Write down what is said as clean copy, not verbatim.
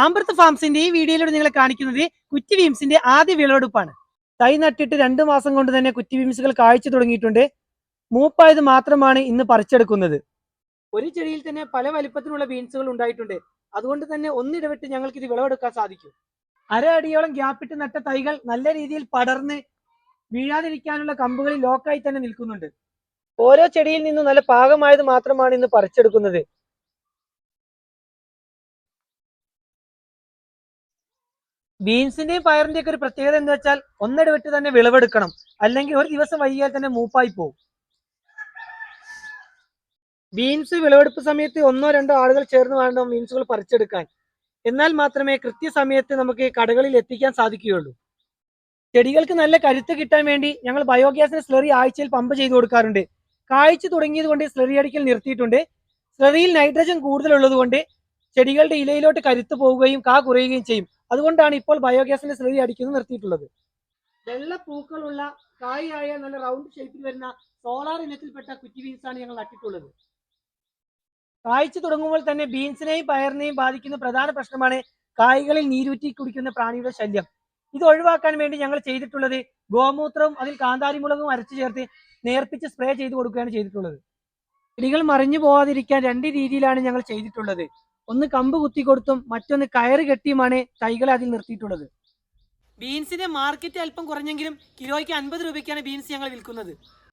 ആമ്പർത്ത് ഫാംസിന്റെ ഈ വീഡിയോയിലൂടെ നിങ്ങളെ കാണിക്കുന്നത് കുറ്റി ബീംസിന്റെ ആദ്യ വിളവെടുപ്പാണ്. തൈ നട്ടിട്ട് 2 മാസം കൊണ്ട് തന്നെ കുറ്റി ബീംസുകൾ കായ്ച്ചു തുടങ്ങിയിട്ടുണ്ട്. മൂപ്പായത് മാത്രമാണ് ഇന്ന് പറിച്ചെടുക്കുന്നത്. ഒരു ചെടിയിൽ തന്നെ പല വലിപ്പത്തിലുള്ള ബീൻസുകൾ ഉണ്ടായിട്ടുണ്ട്. അതുകൊണ്ട് തന്നെ ഒന്നിടവിട്ട് ഞങ്ങൾക്ക് ഇത് വിളവെടുക്കാൻ സാധിക്കും. അര അടിയോളം ഗ്യാപ്പിട്ട് നട്ട തൈകൾ നല്ല രീതിയിൽ പടർന്ന് വീഴാതിരിക്കാനുള്ള കമ്പുകളിൽ ലോക്കായി തന്നെ നിൽക്കുന്നുണ്ട്. ഓരോ ചെടിയിൽ നിന്നും നല്ല പാകമായത് മാത്രമാണ് ഇന്ന് പറിച്ചെടുക്കുന്നത്. ബീൻസിന്റെയും പയറിന്റെയും ഒക്കെ ഒരു പ്രത്യേകത എന്താ വെച്ചാൽ ഒന്നിടവിട്ട് തന്നെ വിളവെടുക്കണം, അല്ലെങ്കിൽ ഒരു ദിവസം വൈകിയാൽ തന്നെ മൂപ്പായി പോകും. ബീൻസ് വിളവെടുപ്പ് സമയത്ത് 1-2 ആളുകൾ ചേർന്ന് വേണം ബീൻസുകൾ പറിച്ചെടുക്കാൻ. എന്നാൽ മാത്രമേ കൃത്യസമയത്ത് നമുക്ക് കടകളിൽ എത്തിക്കാൻ സാധിക്കുകയുള്ളൂ. ചെടികൾക്ക് നല്ല കരുത്ത് കിട്ടാൻ വേണ്ടി ഞങ്ങൾ ബയോഗ്യാസിന് സ്ലറി ആഴ്ചയിൽ പമ്പ് ചെയ്ത് കൊടുക്കാറുണ്ട്. കായ്ച്ചു തുടങ്ങിയത് കൊണ്ട് സ്ലറി അടിക്കൽ നിർത്തിയിട്ടുണ്ട്. സ്ലറിയിൽ നൈട്രജൻ കൂടുതലുള്ളത് കൊണ്ട് ചെടികളുടെ ഇലയിലോട്ട് കരുത്ത് പോവുകയും കാ കുറയുകയും ചെയ്യും. അതുകൊണ്ടാണ് ഇപ്പോൾ ബയോഗ്യാസിന്റെ സ്ലറി അടിക്കുന്നത് നിർത്തിയിട്ടുള്ളത്. വെള്ള പൂക്കളുള്ള കായായ നല്ല റൗണ്ട് ഷേപ്പിൽ വരുന്ന സോളാർ ഇനത്തിൽപ്പെട്ട കുറ്റി ബീൻസ് ആണ് ഞങ്ങൾ നട്ടിട്ടുള്ളത്. കായ്ച്ചു തുടങ്ങുമ്പോൾ തന്നെ ബീൻസിനെയും പയറിനെയും ബാധിക്കുന്ന പ്രധാന പ്രശ്നമാണ് കായ്കളിൽ നീരൂറ്റി കുടിക്കുന്ന പ്രാണിയുടെ ശല്യം. ഇത് ഒഴിവാക്കാൻ വേണ്ടി ഞങ്ങൾ ചെയ്തിട്ടുള്ളത് ഗോമൂത്രവും അതിൽ കാന്താരിമുളകും അരച്ചു ചേർത്ത് നേർപ്പിച്ച് സ്പ്രേ ചെയ്ത് കൊടുക്കുകയാണ് ചെയ്തിട്ടുള്ളത്. ചെടികൾ മറിഞ്ഞു പോവാതിരിക്കാൻ 2 രീതിയിലാണ് ഞങ്ങൾ ചെയ്തിട്ടുള്ളത്. ഒന്ന് കമ്പ് കുത്തി കൊടുത്തും മറ്റൊന്ന് കയറ് കെട്ടിയുമാണ് തൈകളെ അതിൽ നിർത്തിയിട്ടുള്ളത്. ബീൻസിന്റെ മാർക്കറ്റ് അല്പം കുറഞ്ഞെങ്കിലും കിലോയ്ക്ക് 50 രൂപയ്ക്കാണ് ബീൻസ് ഞങ്ങൾ വിൽക്കുന്നത്.